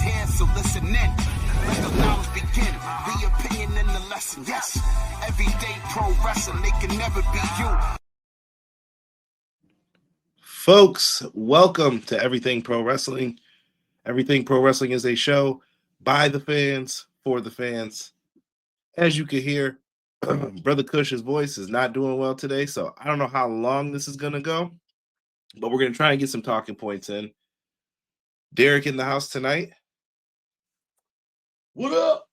here, so listen in. Let the knowledge begin. The opinion and the lesson. Yes, everyday pro wrestling, they can never be you. Folks, welcome to Everything Pro Wrestling. Everything Pro Wrestling is a show by the fans, for the fans. As you can hear, Brother Cush's voice is not doing well today, so I don't know how long this is going to go, but we're going to try and get some talking points in. Derek in the house tonight. What up?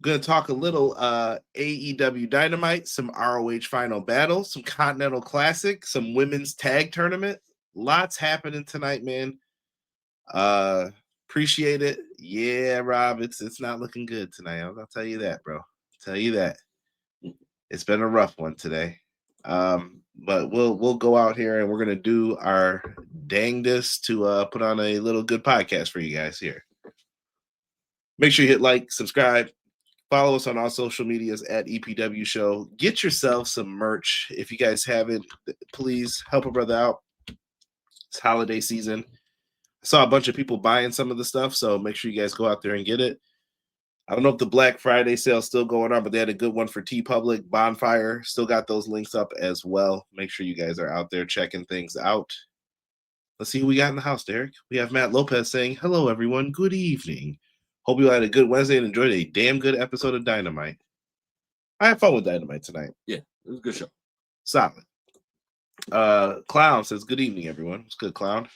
Going to talk a little AEW Dynamite, some ROH Final Battle, some Continental Classic, some women's tag tournament. Lots happening tonight, man. Appreciate it. Yeah, Rob, it's not looking good tonight. I'll tell you that, bro. Tell you that. It's been a rough one today. But we'll go out here and we're gonna do our dangdest to put on a little good podcast for you guys here. Make sure you hit like, subscribe, follow us on all social medias at EPW Show. Get yourself some merch. If you guys haven't, please help a brother out. It's holiday season. I saw a bunch of people buying some of the stuff, so make sure you guys go out there and get it. I don't know if the Black Friday sale is still going on, but they had a good one for TeePublic. Bonfire still got those links up as well. Make sure you guys are out there checking things out. Let's see who we got in the house, Derek. We have Matt Lopez saying, hello, everyone. Good evening. Hope you had a good Wednesday and enjoyed a damn good episode of Dynamite. I had fun with Dynamite tonight. Yeah, it was a good show. Solid. Clown says, good evening, everyone. It's good, Clown.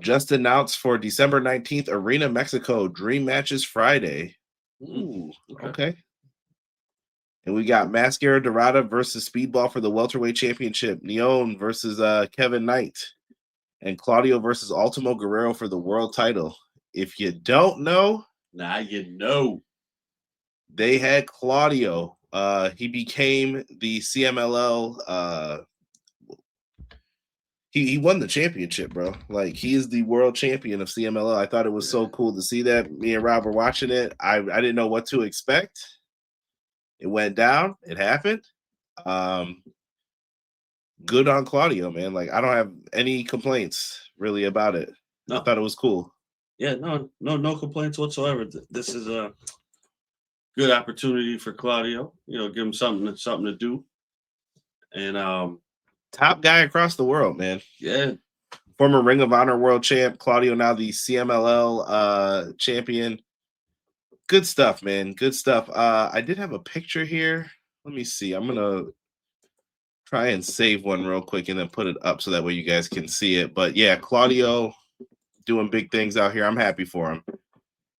Just announced for December 19th, Arena, Mexico, Dream Matches Friday. Ooh, okay. And we got Mascara Dorada versus Speedball for the Welterweight Championship. Neon versus Kevin Knight. And Claudio versus Ultimo Guerrero for the world title. If you don't know, now you know. They had Claudio. He became the CMLL He won the championship, bro. Like, he is the world champion of CMLL. I thought it was so cool to see that. Me and Rob were watching it. I didn't know what to expect. It went down. It happened. Good on Claudio, man. Like, I don't have any complaints really about it. No. I thought it was cool. Yeah, no complaints whatsoever. This is a good opportunity for Claudio. You know, give him something to do. And top guy across the world, man. Yeah. Former Ring of Honor world champ. Claudio now the CMLL champion. Good stuff, man. Good stuff. I did have a picture here. Let me see. I'm going to try and save one real quick and then put it up so that way you guys can see it. But yeah, Claudio doing big things out here. I'm happy for him.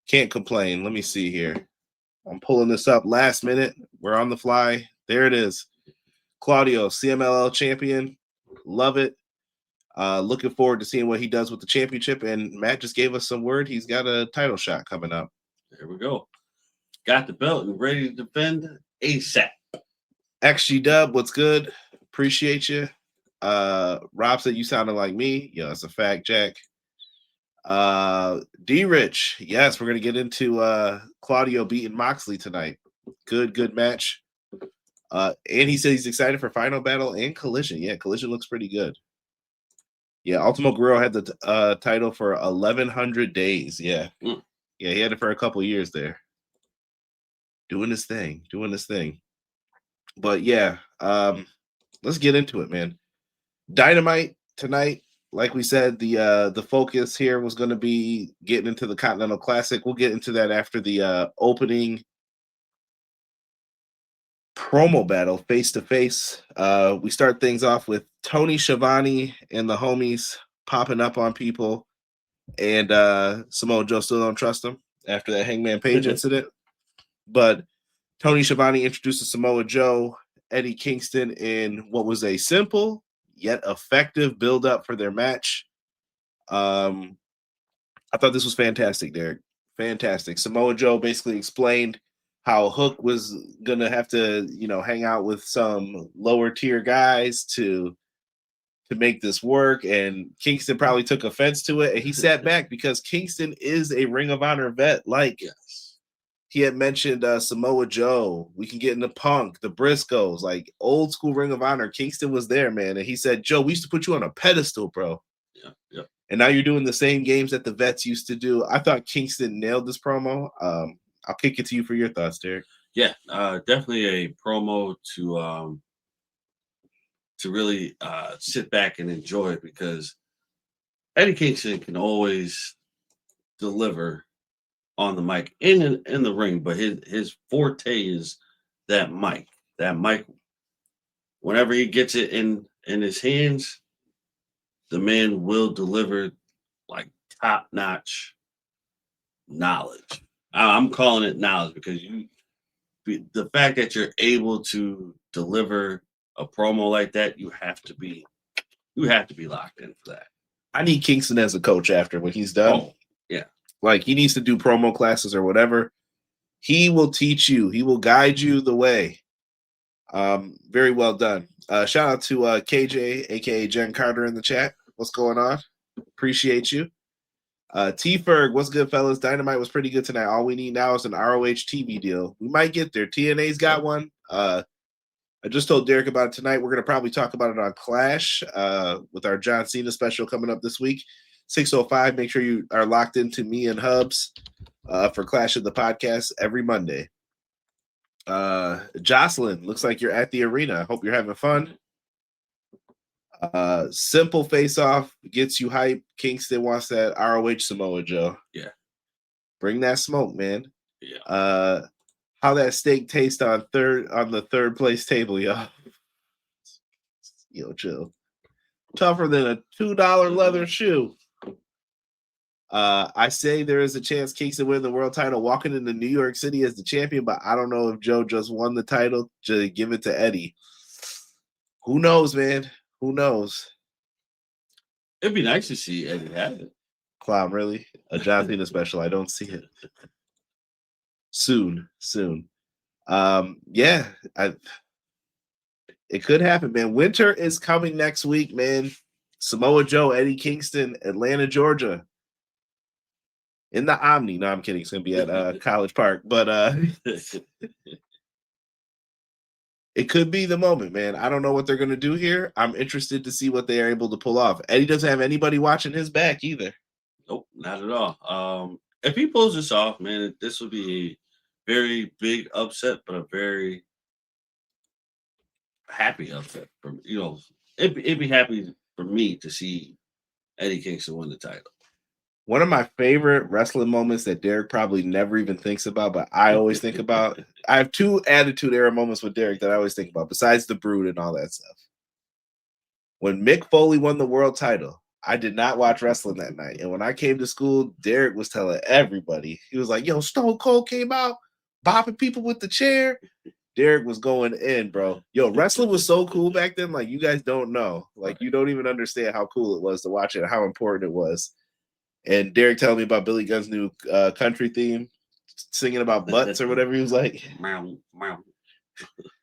Can't complain. Let me see here. I'm pulling this up last minute. We're on the fly. There it is. Claudio, CMLL champion. Love it. Looking forward to seeing what he does with the championship. And Matt just gave us some word. He's got a title shot coming up. There we go. Got the belt and ready to defend ASAP. XG Dub, what's good? Appreciate you. Rob said you sounded like me. Yeah, that's a fact, Jack. D Rich, yes, we're gonna get into Claudio beating Moxley tonight. Good match. And he said he's excited for Final Battle and Collision. Yeah, Collision looks pretty good. Yeah, Ultimo Guerrero had the title for 1,100 days. Yeah. Yeah, he had it for a couple years there. Doing his thing. But yeah, let's get into it, man. Dynamite tonight. Like we said, the focus here was going to be getting into the Continental Classic. We'll get into that after the opening promo battle face-to-face. We start things off with Tony Schiavone and the homies popping up on people, and Samoa Joe still don't trust him after that Hangman Page incident. But Tony Schiavone introduces Samoa Joe, Eddie Kingston in what was a simple yet effective build-up for their match. I thought this was fantastic, Derek. Fantastic. Samoa Joe basically explained how Hook was going to have to, hang out with some lower tier guys to make this work. And Kingston probably took offense to it. And he sat back because Kingston is a Ring of Honor vet. Like, yes. He had mentioned Samoa Joe. We can get into Punk, the Briscoes, like old school Ring of Honor. Kingston was there, man. And he said, Joe, we used to put you on a pedestal, bro. Yeah. And now you're doing the same games that the vets used to do. I thought Kingston nailed this promo. I'll kick it to you for your thoughts, Derek. Yeah, definitely a promo to really sit back and enjoy, because Eddie Kingston can always deliver on the mic in the ring, but his forte is that mic. That mic, whenever he gets it in his hands, the man will deliver like top-notch knowledge. I'm calling it knowledge because the fact that you're able to deliver a promo like that, you have to be locked in for that. I need Kingston as a coach after when he's done. Oh, yeah. Like, he needs to do promo classes or whatever. He will teach you. He will guide you the way. Very well done. Shout out to KJ, aka Jen Carter, in the chat. What's going on? Appreciate you. T Ferg, what's good, fellas? Dynamite was pretty good tonight. All we need now is an ROH TV deal. We might get there. TNA's got one. I just told Derek about it tonight. We're going to probably talk about it on Clash with our John Cena special coming up this week. 6:05. Make sure you are locked into me and Hubs for Clash of the Podcast every Monday. Jocelyn, looks like you're at the arena. I hope you're having fun. Simple face-off gets you hype. Kingston wants that ROH Samoa Joe. Yeah. Bring that smoke, man. Yeah. How that steak tastes on the third place table, y'all. Yo, chill. Tougher than a $2 leather shoe. I say there is a chance Kingston win the world title walking into New York City as the champion, but I don't know if Joe just won the title to give it to Eddie. Who knows, man? Who knows? It'd be nice to see Eddie have it. Clown, really? A John Cena special. I don't see it. Soon. Yeah. It could happen, man. Winter is coming next week, man. Samoa Joe, Eddie Kingston, Atlanta, Georgia. In the Omni. No, I'm kidding. It's going to be at College Park. But it could be the moment, man. I don't know what they're going to do here. I'm interested to see what they are able to pull off. Eddie doesn't have anybody watching his back either. Nope, not at all. If he pulls this off, man, this would be a very big upset, but a very happy upset. It'd be happy for me to see Eddie Kingston win the title. One of my favorite wrestling moments that Derek probably never even thinks about, but I always think about. I have two Attitude Era moments with Derek that I always think about, besides the Brood and all that stuff. When Mick Foley won the world title, I did not watch wrestling that night. And when I came to school, Derek was telling everybody. He was like, yo, Stone Cold came out, bopping people with the chair. Derek was going in, bro. Yo, wrestling was so cool back then. Like, you guys don't know. Like, you don't even understand how cool it was to watch it and how important it was. And Derek telling me about Billy Gunn's new country theme, singing about butts or whatever. He was like, Meow, meow.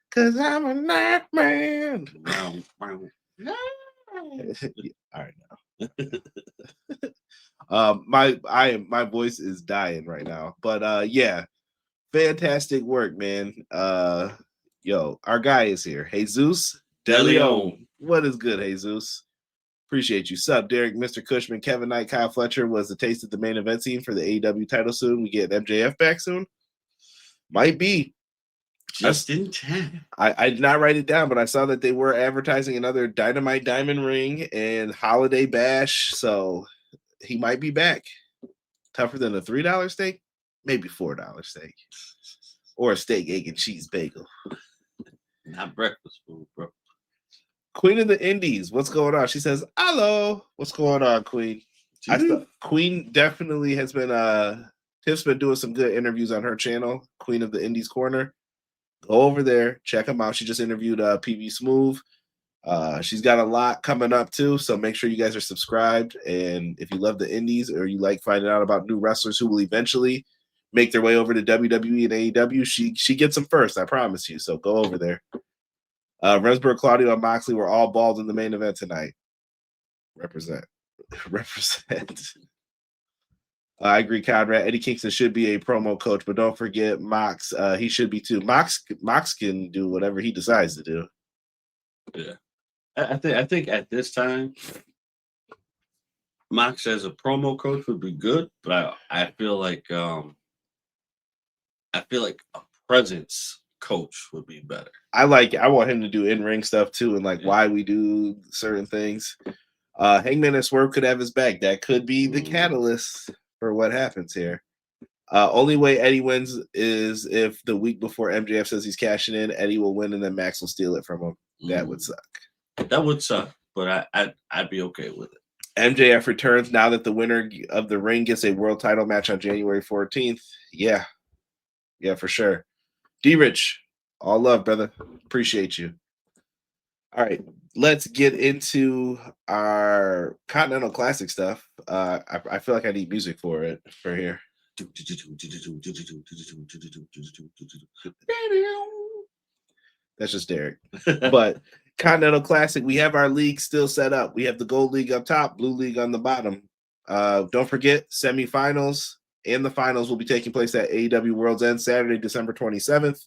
"Cause I'm a night man." Meow, meow. All right, now. My voice is dying right now, but yeah, fantastic work, man. Yo, our guy is here, Jesus DeLeon. What is good, Jesus? Appreciate you. Sup, Derek, Mr. Cushman, Kevin Knight, Kyle Fletcher was the taste of the main event scene for the AEW title soon. We get MJF back soon. Might be. Just in time. I did not write it down, but I saw that they were advertising another Dynamite Diamond Ring and Holiday Bash, so he might be back. Tougher than a $3 steak? Maybe $4 steak. Or a steak, egg, and cheese bagel. Not breakfast food, bro. Queen of the Indies, what's going on? She says, hello. What's going on, Queen? Queen definitely has been Tiff's been doing some good interviews on her channel, Queen of the Indies Corner. Go over there, check them out. She just interviewed PV Smooth. She's got a lot coming up too, so make sure you guys are subscribed. And if you love the Indies or you like finding out about new wrestlers who will eventually make their way over to WWE and AEW, she gets them first, I promise you. So go over there. Resberg, Claudio, and Moxley were all bald in the main event tonight. Represent. I agree, Conrad. Eddie Kingston should be a promo coach, but don't forget Mox. He should be too. Mox can do whatever he decides to do. Yeah, I think at this time, Mox as a promo coach would be good, but I feel like a presence coach would be better. I want him to do in-ring stuff too, and like Yeah. why we do certain things. Hangman and Swerve could have his back. That could be the catalyst for what happens here. Only way Eddie wins is if the week before MJF says he's cashing in, Eddie will win and then Max will steal it from him. That would suck. That would suck, but I'd be okay with it. MJF returns now that the winner of the ring gets a world title match on January 14th. Yeah, for sure. D-Rich, all love, brother. Appreciate you. All right, let's get into our Continental Classic stuff. I feel like I need music for here. That's just Derek. But Continental Classic, we have our league still set up. We have the Gold League up top, Blue League on the bottom. Don't forget, semifinals and the finals will be taking place at AEW World's End Saturday, December 27th.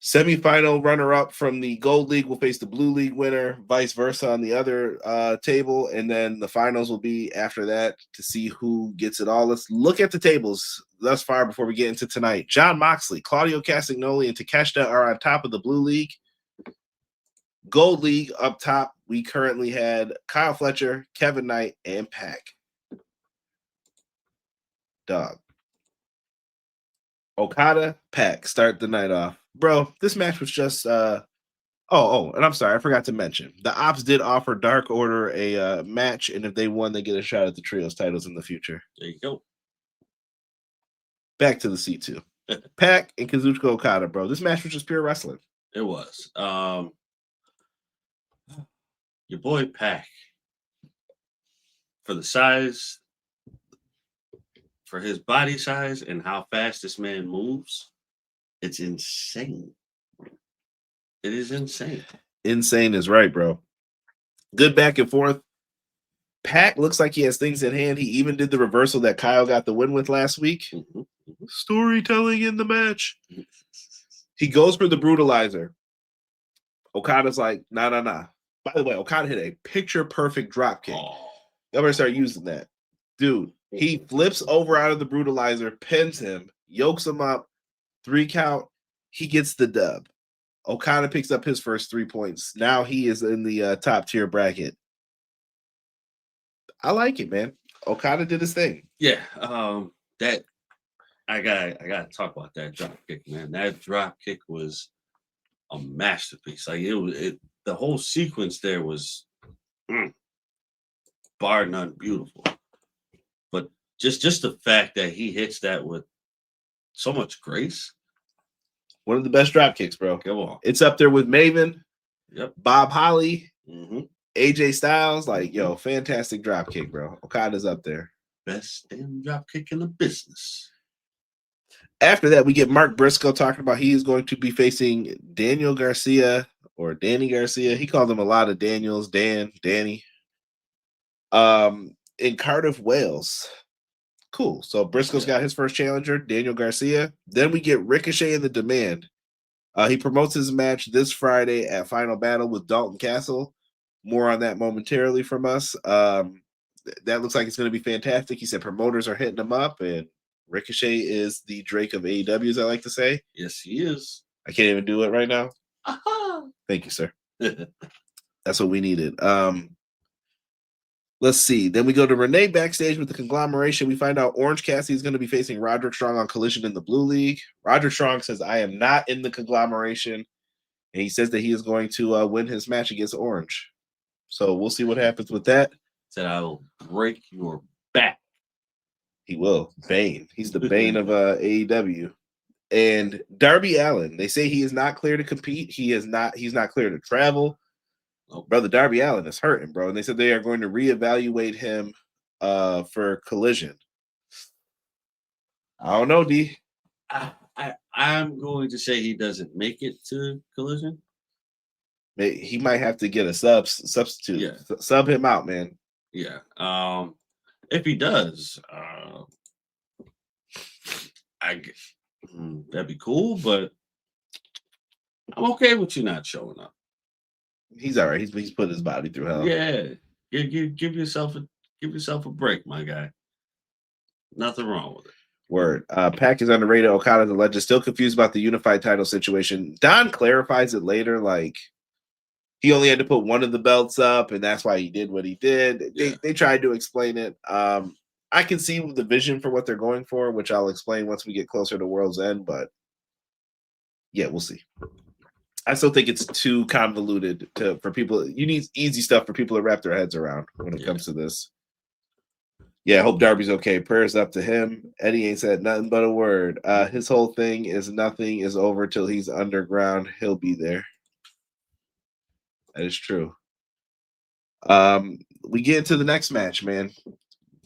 Semifinal runner-up from the Gold League will face the Blue League winner, vice versa on the other table, and then the finals will be after that to see who gets it all. Let's look at the tables thus far before we get into tonight. Jon Moxley, Claudio Castagnoli, and Takeshita are on top of the Blue League. Gold League up top, we currently had Kyle Fletcher, Kevin Knight, and Pac. Dog. Okada, Pac start the night off. Bro, this match was just and I'm sorry, I forgot to mention. The Ops did offer Dark Order a match, and if they won, they get a shot at the Trios titles in the future. There you go. Back to the C2. Pac and Kazuchika Okada, bro. This match was just pure wrestling. It was. Your boy Pac, for the size, for his body size and how fast this man moves, it's insane. It is insane. Insane is right, bro. Good back and forth. Pac looks like he has things in hand. He even did the reversal that Kyle got the win with last week. Storytelling in the match. He goes for the brutalizer. Okada's like, nah. By the way, Okada hit a picture-perfect drop kick. Y'all better start using that. Dude, he flips over out of the brutalizer, pins him, yokes him up, 3 count. He gets the dub. Okada picks up his first 3 points. Now he is in the top tier bracket. I like it, man. Okada did his thing. Yeah, that I gotta talk about that drop kick, man. That drop kick was a masterpiece. Like the whole sequence there was bar none beautiful. But just the fact that he hits that with so much grace. One of the best drop kicks, bro. Go on. It's up there with Maven, Yep, Bob Holly, AJ Styles. Like, yo, fantastic drop kick, bro. Okada's up there. Best damn drop kick in the business. After that, we get Mark Briscoe talking about he is going to be facing Daniel Garcia or Danny Garcia. He called him a lot of Daniels, Danny. In Cardiff, Wales. Cool. So Briscoe's got his first challenger, Daniel Garcia. Then we get Ricochet in the Demand. He promotes his match this Friday at Final Battle with Dalton Castle. More on that momentarily from us. That looks like it's going to be fantastic. He said promoters are hitting him up, and Ricochet is the Drake of AEW, as I like to say. Yes, he is. I can't even do it right now. Thank you, sir. That's what we needed. Let's see. Then we go to Renee backstage with the conglomeration. We find out Orange Cassidy is going to be facing Roderick Strong on Collision in the Blue League. Roderick Strong says, I am not in the conglomeration. And he says that he is going to win his match against Orange. So we'll see what happens with that. Said I will break your back. He will. Bayne. He's the Bayne of AEW. And Darby Allin. They say he is not clear to compete. He's not clear to travel. Oh, brother, Darby Allin is hurting, bro. And they said they are going to reevaluate him for Collision. I don't know, D. I'm going to say he doesn't make it to Collision. He might have to get a substitute. Yeah. Sub him out, man. Yeah. If he does, that'd be cool, but I'm okay with you not showing up. He's all right. He's put his body through hell. Yeah. Give yourself a break, my guy. Nothing wrong with it. Word. Pac is underrated. Okada's a legend. Still confused about the unified title situation. Don clarifies it later, like he only had to put one of the belts up, and that's why he did what he did. They tried to explain it. I can see the vision for what they're going for, which I'll explain once we get closer to World's End, but yeah, we'll see. I still think it's too convoluted for people. You need easy stuff for people to wrap their heads around when it comes to this. Yeah, hope Darby's okay. Prayers up to him. Eddie ain't said nothing but a word. His whole thing is nothing is over till he's underground. He'll be there. That is true. We get into the next match, man.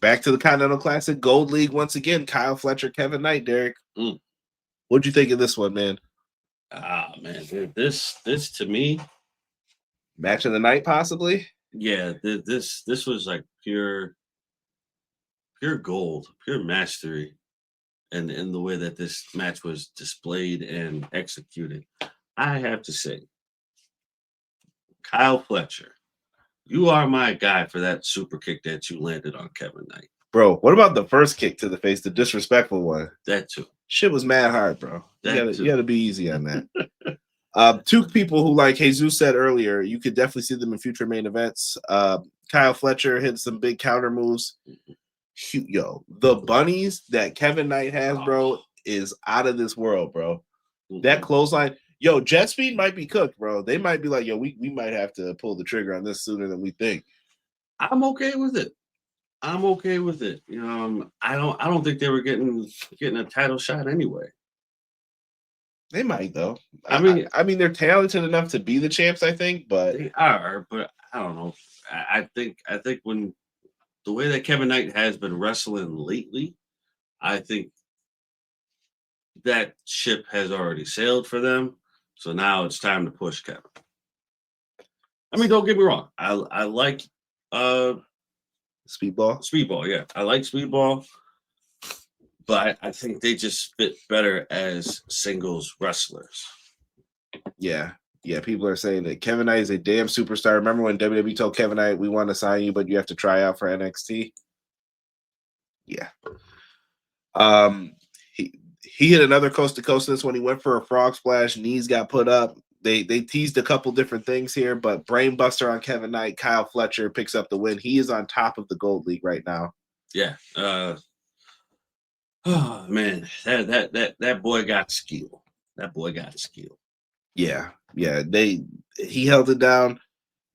Back to the Continental Classic. Gold League once again. Kyle Fletcher, Kevin Knight, Derek. What'd you think of this one, man? Man, dude, this to me, match of the night, possibly. Yeah, this was like pure gold, pure mastery, and in the way that this match was displayed and executed. I have to say, Kyle Fletcher, you are my guy for that super kick that you landed on Kevin Knight. Bro, what about the first kick to the face, the disrespectful one? That too. Shit was mad hard, bro. You gotta be easy on that. Two people who, like Jesus said earlier, you could definitely see them in future main events. Kyle Fletcher hit some big counter moves. Yo, the bunnies that Kevin Knight has, bro, is out of this world, bro. That clothesline, yo, Jet Speed might be cooked, bro. They might be like, yo, we might have to pull the trigger on this sooner than we think. I'm okay with it. I don't think they were getting a title shot anyway. They might though. I mean, they're talented enough to be the champs, I think, but they are. But I don't know. I think when the way that Kevin Knight has been wrestling lately, I think that ship has already sailed for them. So now it's time to push Kevin. I mean, don't get me wrong. I like Speedball, yeah. I like Speedball. But I think they just fit better as singles wrestlers. Yeah. Yeah, people are saying that Kevin Knight is a damn superstar. Remember when WWE told Kevin Knight, we want to sign you, but you have to try out for NXT? Yeah. He hit another coast to coast this when he went for a frog splash. Knees got put up. They teased a couple different things here, but Brainbuster on Kevin Knight. Kyle Fletcher picks up the win. He is on top of the Gold League right now. Yeah. Oh man, that boy got skill. That boy got skill. Yeah. He held it down.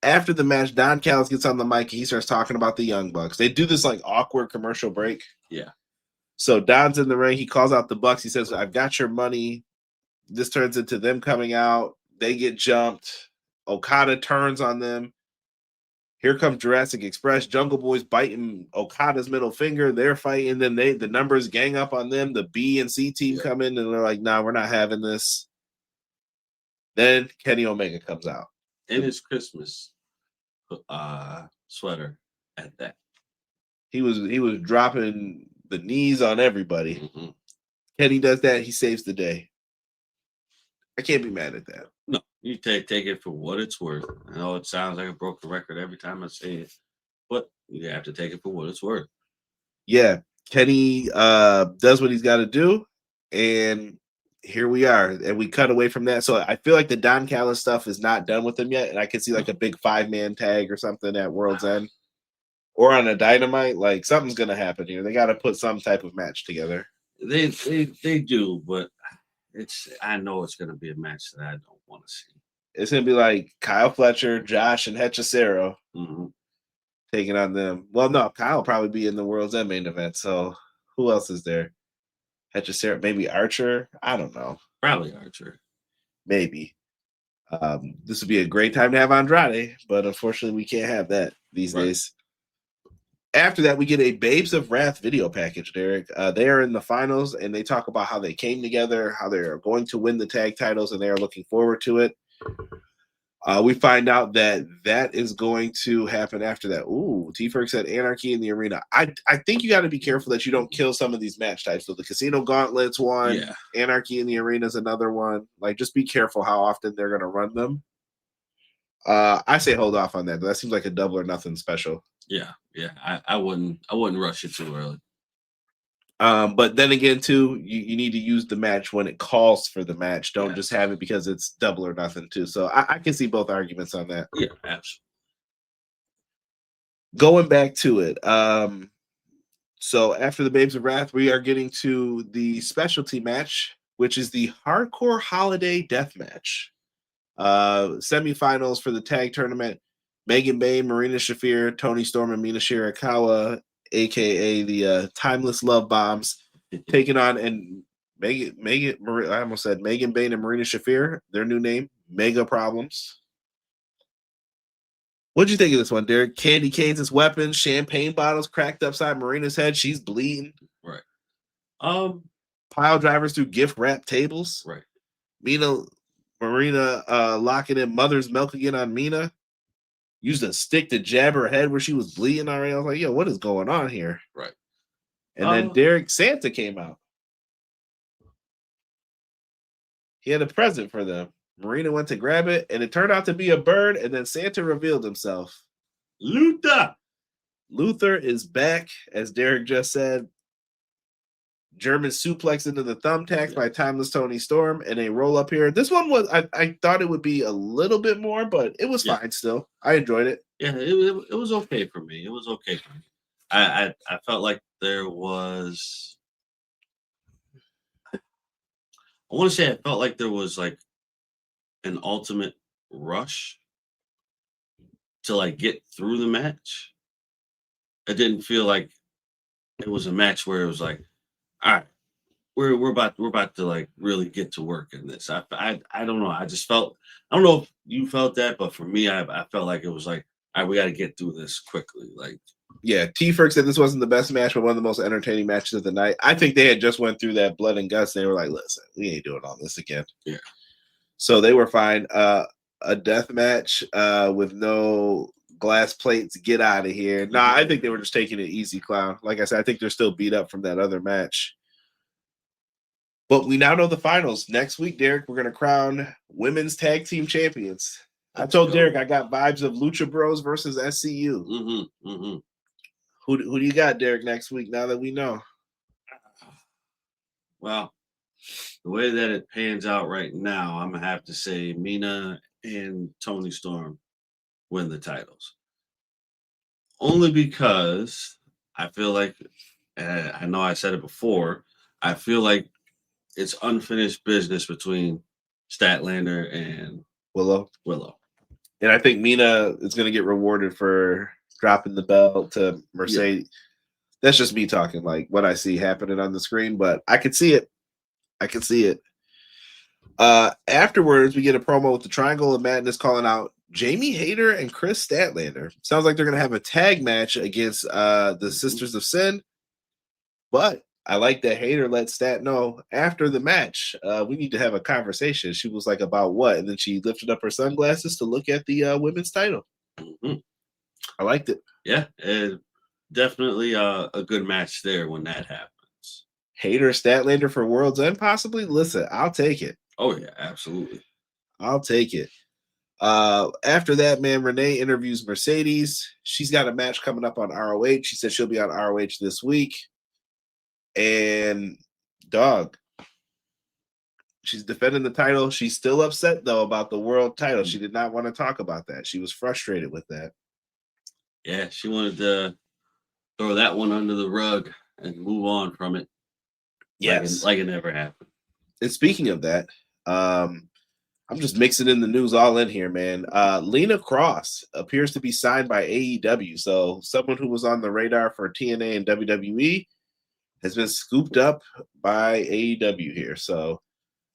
After the match, Don Callis gets on the mic. He starts talking about the Young Bucks. They do this like awkward commercial break. Yeah. So Don's in the ring. He calls out the Bucks. He says, I've got your money. This turns into them coming out. They get jumped. Okada turns on them. Here comes Jurassic Express. Jungle Boys biting Okada's middle finger. They're fighting. Then the numbers gang up on them. The B and C team come in and they're like, nah, we're not having this. Then Kenny Omega comes out. In his Christmas sweater at that. He was dropping the knees on everybody. Mm-hmm. Kenny does that. He saves the day. I can't be mad at that. No, you take it for what it's worth. I know it sounds like a broken record every time I say it, but you have to take it for what it's worth. Yeah, Kenny does what he's got to do, and here we are. And we cut away from that. So I feel like the Don Callis stuff is not done with him yet, and I can see like a big 5-man tag or something at World's End. Or on a Dynamite, like something's gonna happen here. They got to put some type of match together. They do, but I know it's gonna be a match that I don't want to see. It's gonna be like Kyle Fletcher, Josh, and Hechicero taking on them. Well, no, Kyle will probably be in the World's End main event. So who else is there? Hechicero, maybe Archer. I don't know. Probably Archer. Maybe. This would be a great time to have Andrade, but unfortunately, we can't have that these days. After that, we get a Babes of Wrath video package, Derek. They are in the finals, and they talk about how they came together, how they're going to win the tag titles, and they are looking forward to it. We find out that is going to happen after that. Ooh, T-Ferg said Anarchy in the Arena. I think you got to be careful that you don't kill some of these match types. So the Casino Gauntlet's one. Yeah. Anarchy in the Arena is another one. Like, just be careful how often they're going to run them. I say hold off on that. That seems like a double or nothing special. Yeah. I wouldn't rush it too early. But then again, too, you need to use the match when it calls for the match. Don't just have it because it's double or nothing, too. So I can see both arguments on that. Yeah, absolutely. Going back to it. So after the Babes of Wrath, we are getting to the specialty match, which is the Hardcore Holiday Deathmatch. Semifinals for the tag tournament. Megan Bayne, Marina Shafira, Toni Storm and Mina Shirakawa, aka the Timeless Love Bombs, taking on and I almost said Megan Bayne and Marina Shafir, their new name, Mega Problems. What'd you think of this one, Derek? Candy canes, weapons, champagne bottles cracked upside Marina's head. She's bleeding. Right. Pile drivers through gift wrap tables. Right. Marina locking in mother's milk again on Mina. Used a stick to jab her head where she was bleeding already. I was like, yo, what is going on here? Right. And then Derek Santa came out. He had a present for them. Marina went to grab it, and it turned out to be a bird, and then Santa revealed himself. Luther is back, as Derek just said. German suplex into the thumbtacks by Timeless Toni Storm, and a roll up here. This one was, I thought it would be a little bit more, but it was fine still. I enjoyed it. Yeah, it was okay for me. It was okay for me. I felt like there was, I want to say I felt like there was like an ultimate rush to like get through the match. It didn't feel like it was a match where it was like, all right, we're about to like really get to work in this. I don't know. I just felt, I don't know if you felt that, but for me, I felt like it was like, all right, we got to get through this quickly. Like, yeah, T-Ferg said this wasn't the best match, but one of the most entertaining matches of the night. I think they had just went through that blood and guts. And they were like, listen, we ain't doing all this again. Yeah. So they were fine. A death match with no glass plates. Get out of here. Nah, I think they were just taking it easy, clown. Like I said, I think they're still beat up from that other match. But we now know the finals. Next week, Derek, we're going to crown women's tag team champions. I told Derek I got vibes of Lucha Bros versus SCU. Who do you got, Derek, next week now that we know? Well, the way that it pans out right now, I'm going to have to say Mina and Toni Storm win the titles. Only because I feel like, and I know I said it before, I feel like it's unfinished business between Statlander and Willow. And I think Mina is going to get rewarded for dropping the belt to Mercedes. Yeah. That's just me talking, like what I see happening on the screen, but I could see it. Afterwards, we get a promo with the Triangle of Madness calling out Jamie Hayter and Chris Statlander. Sounds like they're going to have a tag match against the Sisters of Sin, but I like that Hayter let Stat know after the match, we need to have a conversation. She was like, about what? And then she lifted up her sunglasses to look at the women's title. I liked it. Yeah, definitely a good match there when that happens. Hayter, Statlander for World's End, possibly? Listen, I'll take it. Oh, yeah, absolutely. I'll take it. After that, man, Renee interviews Mercedes. She's got a match coming up on ROH. She said she'll be on ROH this week. And dog, she's defending the title. She's still upset though about the world title. She did not want to talk about that. She was frustrated with that. Yeah, she wanted to throw that one under the rug and move on from it. Yes, like it never happened. And speaking of that, I'm just mixing in the news all in here, man. Lena Cross appears to be signed by AEW. So someone who was on the radar for TNA and WWE has been scooped up by AEW here. So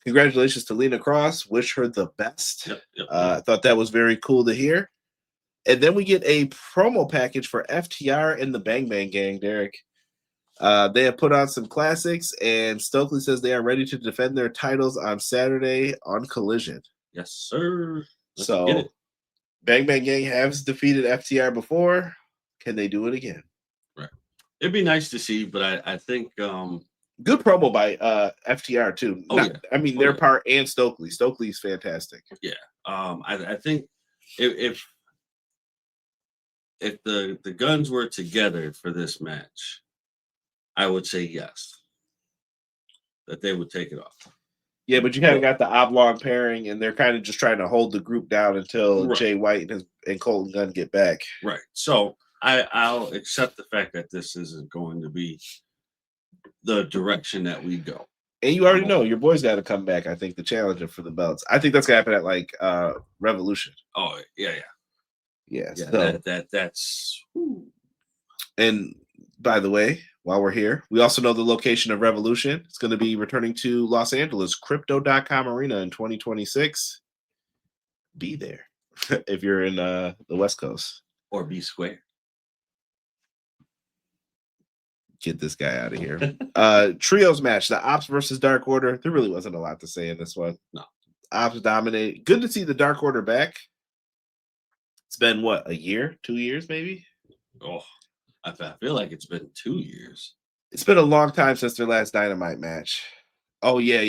congratulations to Lena Cross. Wish her the best. Yep. I thought that was very cool to hear. And then we get a promo package for FTR and the Bang Bang Gang, Derek. They have put on some classics, and Stokely says they are ready to defend their titles on Saturday on Collision. Yes, sir. So Bang Bang Gang has defeated FTR before. Can they do it again? Right. It'd be nice to see, but I think good promo by FTR too. Their part and Stokely. Stokely's fantastic. Yeah. I think if the guns were together for this match, I would say yes, that they would take it off. Yeah, but you kind of got the oblong pairing, and they're kind of just trying to hold the group down until Jay White and Colton Gunn get back. Right. So I'll accept the fact that this isn't going to be the direction that we go. And you already know your boy's got to come back. I think the challenger for the belts. I think that's gonna happen at like Revolution. Oh yeah. So that's. And by the way, while we're here, we also know the location of Revolution. It's going to be returning to Los Angeles, Crypto.com Arena in 2026. Be there if you're in the West Coast. Or be square. Get this guy out of here. Trios match, the Ops versus Dark Order. There really wasn't a lot to say in this one. No. Ops dominated. Good to see the Dark Order back. It's been, what, a year? 2 years, maybe? Oh, I feel like it's been 2 years. It's been a long time since their last Dynamite match. Oh, yeah.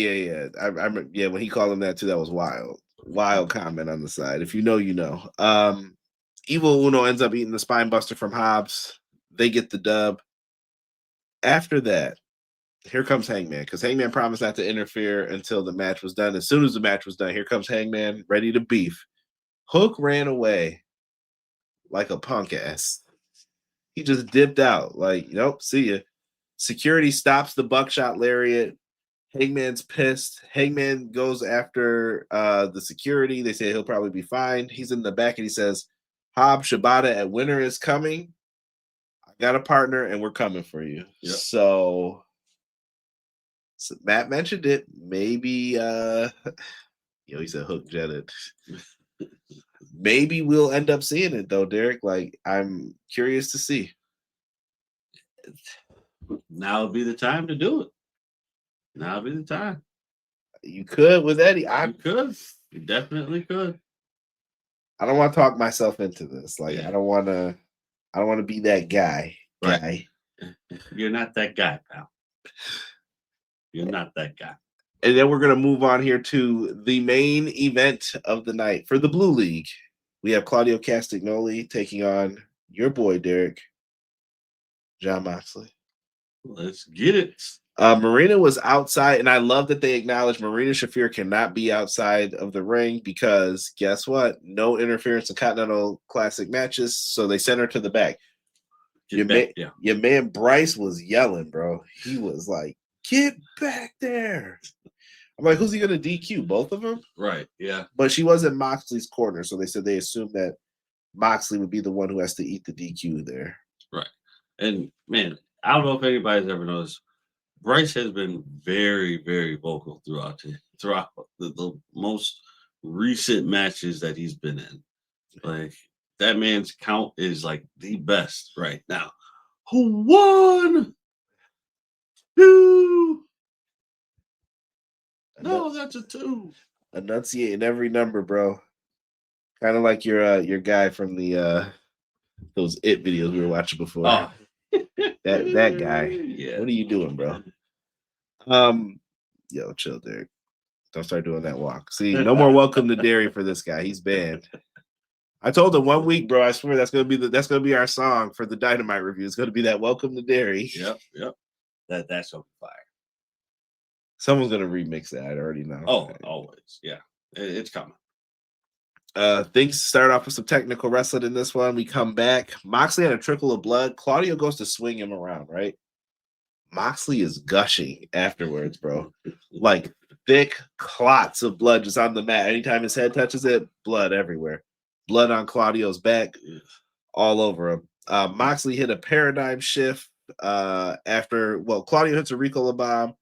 I remember, when he called him that, too, that was wild. Wild comment on the side. If you know, you know. Evil Uno ends up eating the spine buster from Hobbs. They get the dub. After that, here comes Hangman, because Hangman promised not to interfere until the match was done. As soon as the match was done, here comes Hangman, ready to beef. Hook ran away like a punk ass. He just dipped out. Like, nope, see ya. Security stops the buckshot lariat. Hangman's pissed. Hangman goes after the security. They say he'll probably be fine. He's in the back and he says, Hobbs, Shibata at Winter is coming. I got a partner and we're coming for you. Yep. So Matt mentioned it. Maybe he said Hook jetted. Maybe we'll end up seeing it though, Derek. Like, I'm curious to see. Now would be the time to do it. Now would be the time. You could with Eddie. You could. You definitely could. I don't want to talk myself into this. Like, I don't want to be that guy. Right. You're not that guy, pal. You're not that guy. And then we're going to move on here to the main event of the night. For the Blue League, we have Claudio Castagnoli taking on your boy, Derek, Jon Moxley. Let's get it. Marina was outside, and I love that they acknowledge Marina Shafira cannot be outside of the ring because guess what? No interference in Continental Classic matches, so they sent her to the back. Your man Bryce was yelling, bro. He was like, get back there. I'm like, who's he going to DQ? Both of them? Right, yeah. But she was in Moxley's corner, so they said they assumed that Moxley would be the one who has to eat the DQ there. Right. And, man, I don't know if anybody's ever noticed, Bryce has been very, very vocal throughout the most recent matches that he's been in. Like, that man's count is like the best right now. 1, 2. No, that's a 2. Enunciating every number, bro. Kind of like your guy from the those It videos we were watching before. Oh. that guy. Yeah. What are you doing, bro? Yo, chill, Derek. Don't start doing that walk. See, no more welcome to Derry for this guy. He's banned. I told him 1 week, bro. I swear that's gonna be our song for the Dynamite review. It's gonna be that welcome to Derry. Yep. That's on fire. Someone's gonna remix that. I already know. Oh, always. Yeah, it's coming. Things start off with some technical wrestling in this one. We come back. Moxley had a trickle of blood. Claudio goes to swing him around, right? Moxley is gushing afterwards, bro. Like thick clots of blood just on the mat. Anytime his head touches it, blood everywhere. Blood on Claudio's back, all over him. Moxley hit a paradigm shift after Claudio hits a Ricola bomb.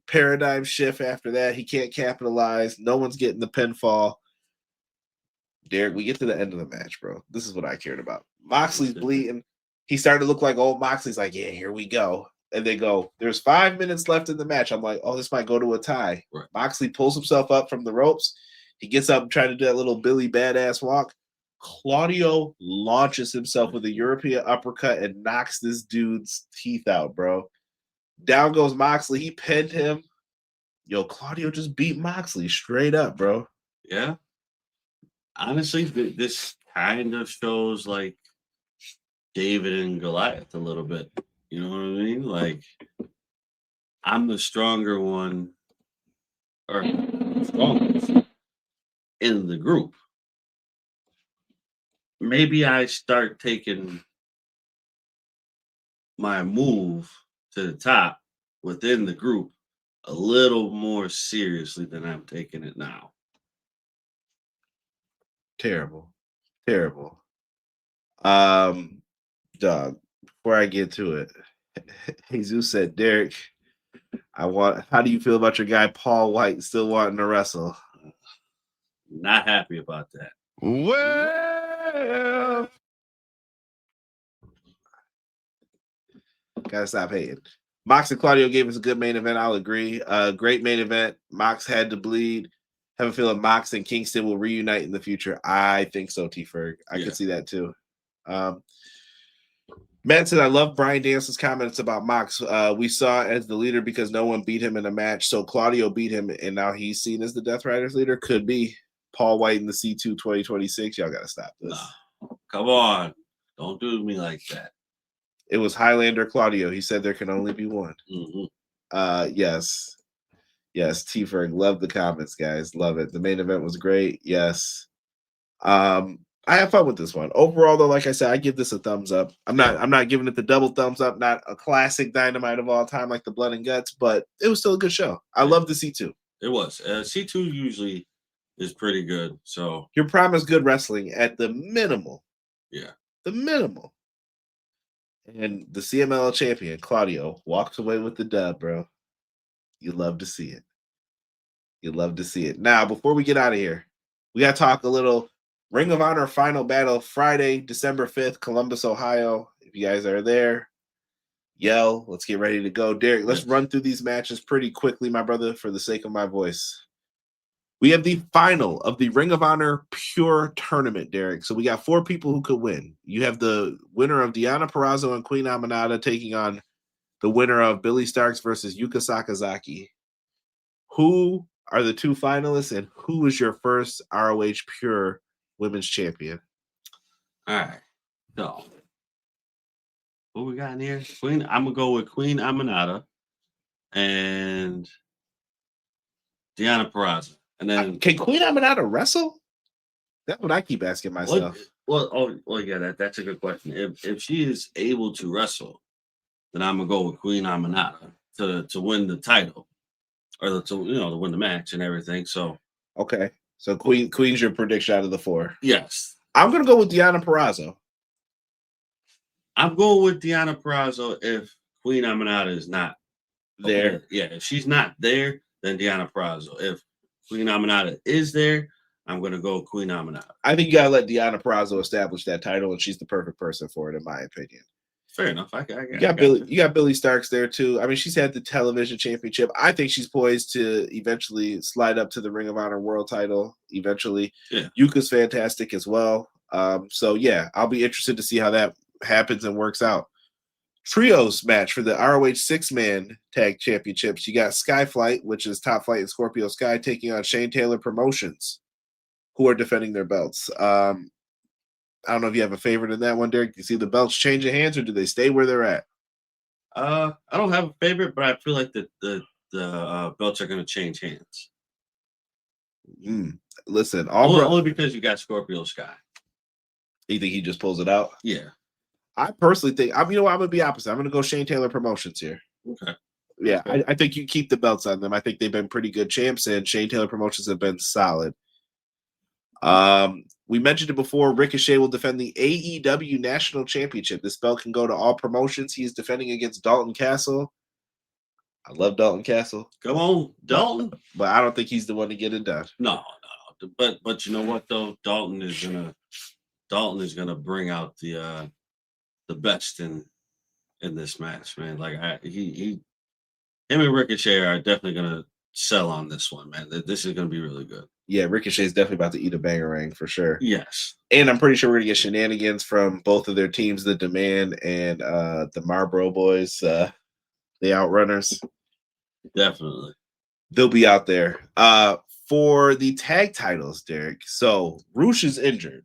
Paradigm shift after that. He can't capitalize. No one's getting the pinfall. Derek, we get to the end of the match, bro. This is what I cared about. Moxley's bleeding. He started to look like old Moxley's like, yeah, here we go. And they go, there's 5 minutes left in the match. I'm like, oh, this might go to a tie. Right. Moxley pulls himself up from the ropes. He gets up and trying to do that little Billy badass walk. Claudio launches himself with a European uppercut and knocks this dude's teeth out, bro. Down goes Moxley. He pinned him. Yo, Claudio just beat Moxley straight up, bro. Yeah. honestly, this kind of shows like David and Goliath a little bit. You know what I mean? Like, I'm the stronger one, or strongest in the group. Maybe I start taking my move to the top within the group a little more seriously than I'm taking it now. Terrible. Dog, before I get to it, Jesus said, Derek, how do you feel about your guy Paul White still wanting to wrestle? Not happy about that. Well, gotta stop hating. Mox and Claudio gave us a good main event. I'll agree. Great main event. Mox had to bleed. Have a feeling Mox and Kingston will reunite in the future. I think so, T-Ferg. I can see that too. Matt said, I love Brian Dance's comments about Mox. We saw as the leader because no one beat him in a match. So Claudio beat him, and now he's seen as the Death Riders leader. Could be Paul White in the C2 2026. Y'all got to stop this. No. Come on. Don't do me like that. It was Highlander Claudio. He said there can only be one. Mm-hmm. Yes, T-Ferg. Love the comments, guys. Love it. The main event was great. Yes. I have fun with this one. Overall, though, like I said, I give this a thumbs up. I'm not giving it the double thumbs up, not a classic Dynamite of all time like the Blood and Guts, but it was still a good show. I love the C2. It was. C2 usually is pretty good. So you're promised good wrestling at the minimal. Yeah. The minimal. And the CMLL champion, Claudio, walks away with the dub, bro. You love to see it. You love to see it. Now, before we get out of here, we got to talk a little Ring of Honor Final Battle, Friday, December 5th, Columbus, Ohio. If you guys are there, yell. Let's get ready to go. Derek, let's run through these matches pretty quickly, my brother, for the sake of my voice. We have the final of the Ring of Honor Pure Tournament, Derek. So we got 4 people who could win. You have the winner of Deonna Purrazzo and Queen Aminata taking on the winner of Billy Starks versus Yuka Sakazaki. Who are the 2 finalists, and who is your first ROH Pure Women's Champion? All right. So, what we got in here? I'm going to go with Queen Aminata and Deonna Purrazzo. And then can Queen Aminata wrestle? That's what I keep asking myself. That's a good question. If she is able to wrestle, then I'm gonna go with Queen Aminata to win the title, or to win the match and everything. So okay, so Queen's your prediction out of the 4. Yes, I'm gonna go with Deonna Purrazzo. I'm going with Deonna Purrazzo if Queen Aminata is not there. Okay. Yeah, if she's not there, then Deonna Purrazzo. If Queen Aminata is there, I'm going to go Queen Aminata. I think you got to let Deonna Purrazzo establish that title, and she's the perfect person for it, in my opinion. Fair enough. You got Billy Starks there, too. I mean, she's had the television championship. I think she's poised to eventually slide up to the Ring of Honor world title eventually. Yeah. Yuka's fantastic as well. So, yeah, I'll be interested to see how that happens and works out. Trios match for the ROH 6-man tag championships. You got Skyflight, which is Top Flight and Scorpio Sky, taking on Shane Taylor Promotions, who are defending their belts. I don't know if you have a favorite in that one, Derek. Do you see the belts changing hands, or do they stay where they're at? I don't have a favorite, but I feel like the belts are going to change hands. Listen, only because you got Scorpio Sky. You think he just pulls it out? Yeah. I personally think I'm going to be opposite. I'm going to go Shane Taylor Promotions here. Okay. Yeah, okay. I think you keep the belts on them. I think they've been pretty good champs, and Shane Taylor Promotions have been solid. We mentioned it before. Ricochet will defend the AEW National Championship. This belt can go to all promotions. He is defending against Dalton Castle. I love Dalton Castle. Come on, Dalton. But I don't think he's the one to get it done. No. But you know what though? Dalton is gonna bring out the best in this match, man. Like him and Ricochet are definitely gonna sell on this one, man. This is gonna be really good. Yeah, Ricochet is definitely about to eat a bangerang for sure. Yes. And I'm pretty sure we're gonna get shenanigans from both of their teams, the Demand and the Marlboro Boys, the Outrunners. Definitely. They'll be out there. for the tag titles, Derek. So Roosh is injured.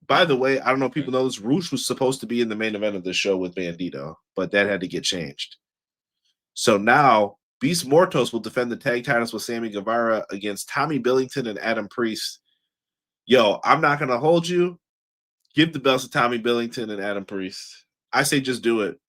By the way, I don't know if people know this. Roosh was supposed to be in the main event of the show with Bandito, but that had to get changed. So now Beast Mortos will defend the tag titles with Sammy Guevara against Tommy Billington and Adam Priest. Yo, I'm not going to hold you. Give the belts to Tommy Billington and Adam Priest. I say just do it.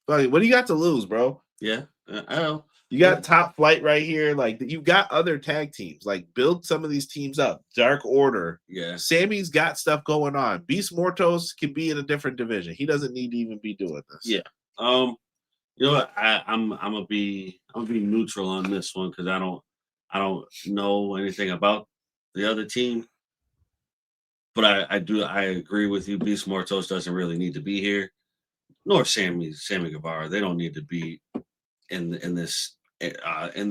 Like, what do you got to lose, bro? Yeah, I know. You got Top Flight right here. Like, you got other tag teams. Like, build some of these teams up. Dark Order. Yeah. Sammy's got stuff going on. Beast Mortos can be in a different division. He doesn't need to even be doing this. Yeah. You know what? I'm gonna be neutral on this one because I don't know anything about the other team. But I agree with you. Beast Mortos doesn't really need to be here, nor Sammy Guevara. They don't need to be in this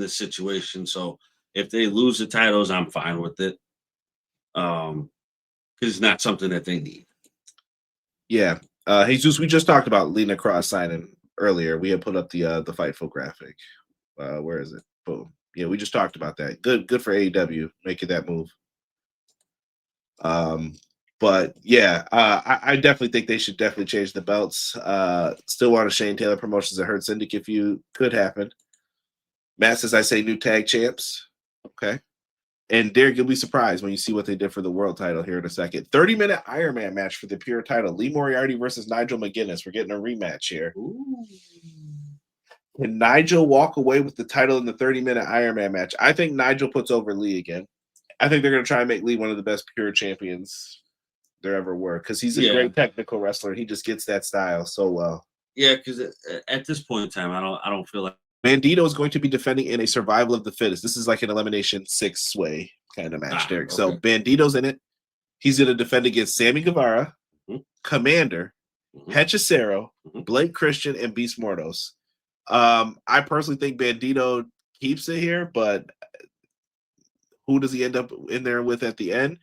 situation. So if they lose the titles, I'm fine with it. Because it's not something that they need. Yeah. Jesus, we just talked about Lena Cross signing earlier. We had put up the Fightful graphic. Where is it? Boom. Yeah, we just talked about that. Good for AEW making that move. But yeah, I definitely think they should definitely change the belts. Still want a Shane Taylor Promotions and Hurt Syndicate feud. Could happen. Matt says I say new tag champs. Okay. And Derek, you'll be surprised when you see what they did for the world title here in a second. 30-minute Iron Man match for the pure title. Lee Moriarty versus Nigel McGuinness. We're getting a rematch here. Ooh. Can Nigel walk away with the title in the 30-minute Iron Man match? I think Nigel puts over Lee again. I think they're going to try and make Lee one of the best pure champions there ever were because he's a great technical wrestler. He just gets that style so well. Yeah, because at this point in time, I don't feel like Bandito is going to be defending in a survival of the fittest. This is like an elimination 6-way kind of match, Derek. Okay. So Bandito's in it. He's going to defend against Sammy Guevara, Commander, Hechicero, Blake Christian, and Beast Mortos. I personally think Bandito keeps it here, but who does he end up in there with at the end?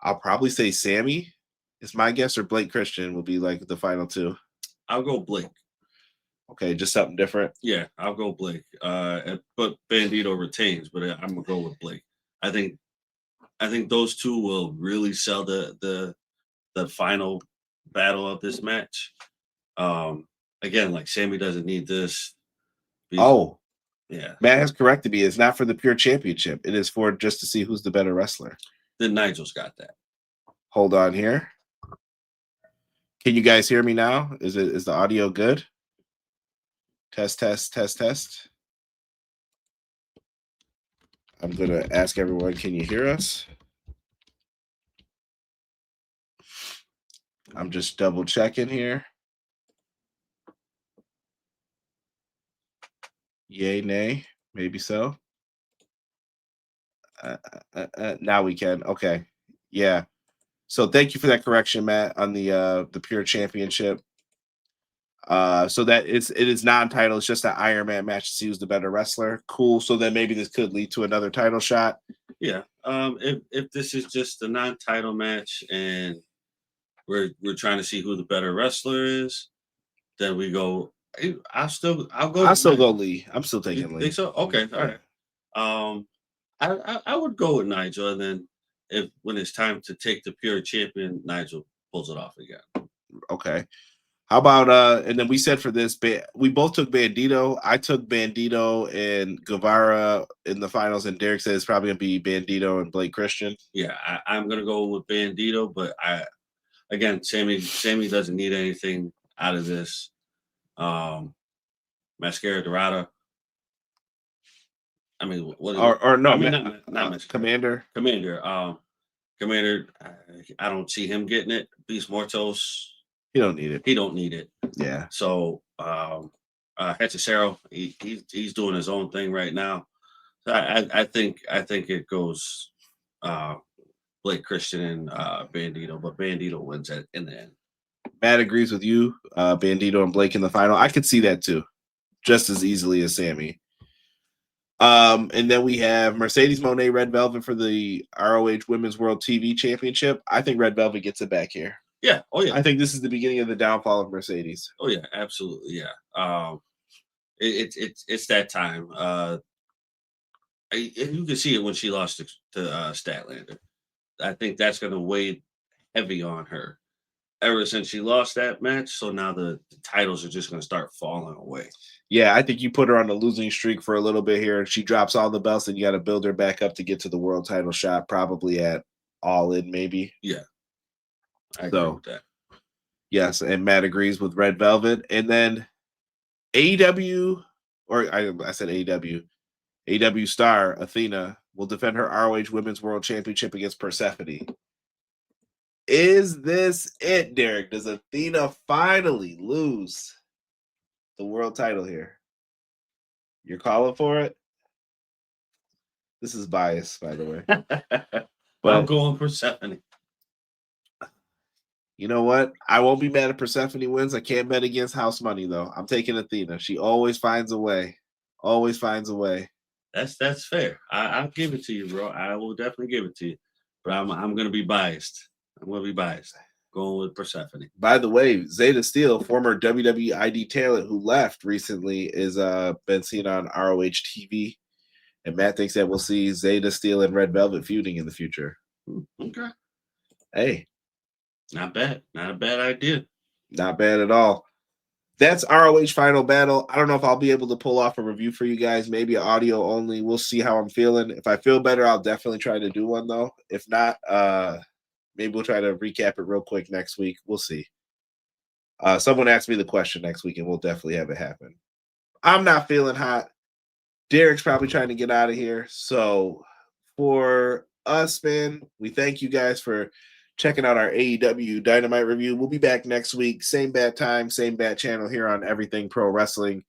I'll probably say Sammy is my guess, or Blake Christian will be like the final two. I'll go Blake. Okay, just something different. Yeah, I'll go Blake. But Bandito retains, but I'm gonna go with Blake. I think those two will really sell the final battle of this match. Again, like Sammy doesn't need this. Yeah. Matt has corrected me. It's not for the pure championship. It is for just to see who's the better wrestler. Then Nigel's got that. Hold on here. Can you guys hear me now? Is the audio good? Test. I'm going to ask everyone, can you hear us? I'm just double checking here. Yay, nay, maybe so. Now we can. Okay. Yeah. So thank you for that correction, Matt, on the pure championship. So that it is non-title. It's just an Iron Man match to see who's the better wrestler. Cool. So then maybe this could lead to another title shot. Yeah. If this is just a non-title match and we're trying to see who the better wrestler is, then we go. I'll still go Lee. I'm still taking Lee. Think so? Okay. All right. I would go with Nigel, and then when it's time to take the pure champion, Nigel pulls it off again. Okay. How about and then we said for this, we both took Bandito. I took Bandito and Guevara in the finals, and Derek says it's probably gonna be Bandito and Blake Christian. Yeah, I'm gonna go with Bandito, but Sammy doesn't need anything out of this. Mascara Dorada. I mean, what? Or no? I mean, not Commander. Commander. I don't see him getting it. Beast Mortos. He don't need it. Yeah. So, Hechicero, he's doing his own thing right now. So I think it goes Blake Christian and Bandito, but Bandito wins in the end. Matt agrees with you. Bandito and Blake in the final. I could see that too, just as easily as Sammy. And then we have Mercedes Moné Red Velvet for the ROH Women's World TV Championship. I think Red Velvet gets it back here. Yeah. Oh, yeah. I think this is the beginning of the downfall of Mercedes. Oh, yeah. Absolutely. Yeah. It's that time. You can see it when she lost to Statlander. I think that's going to weigh heavy on her. Ever since she lost that match, so now the titles are just going to start falling away. Yeah, I think you put her on a losing streak for a little bit here, and she drops all the belts, and you got to build her back up to get to the world title shot, probably at All In, maybe. Yeah, I agree with that. Yes, and Matt agrees with Red Velvet. And then AEW, or I said AEW, AEW star Athena will defend her ROH Women's World Championship against Persephone. Is this it, Derek? Does Athena finally lose the world title here? You're calling for it? This is bias, by the way. But I'm going Persephone. You know what? I won't be mad if Persephone wins. I can't bet against house money, though. I'm taking Athena. She always finds a way. Always finds a way. That's fair. I'll give it to you, bro. I will definitely give it to you. But I'm going to be biased. I'm going to be biased. Going with Persephone. By the way, Zeta Steele, former WWE ID talent who left recently, is been seen on ROH TV. And Matt thinks that we'll see Zeta Steele and Red Velvet feuding in the future. Okay. Hey. Not bad. Not a bad idea. Not bad at all. That's ROH Final Battle. I don't know if I'll be able to pull off a review for you guys, maybe audio only. We'll see how I'm feeling. If I feel better, I'll definitely try to do one, though. If not, maybe we'll try to recap it real quick next week. We'll see. Someone asked me the question next week, and we'll definitely have it happen. I'm not feeling hot. Derek's probably trying to get out of here. So for us, man, we thank you guys for checking out our AEW Dynamite review. We'll be back next week. Same bad time, same bad channel here on Everything Pro Wrestling.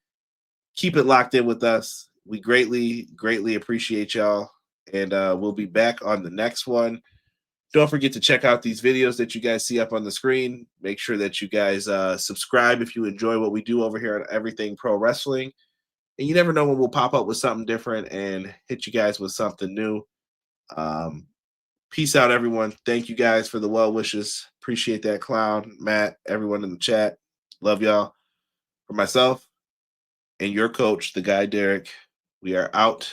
Keep it locked in with us. We greatly, greatly appreciate y'all. And we'll be back on the next one. Don't forget to check out these videos that you guys see up on the screen. Make sure that you guys subscribe if you enjoy what we do over here on Everything Pro Wrestling. And you never know when we'll pop up with something different and hit you guys with something new. Peace out, everyone. Thank you guys for the well wishes. Appreciate that, Clown, Matt, everyone in the chat. Love y'all. For myself and your coach, the guy Derek, we are out.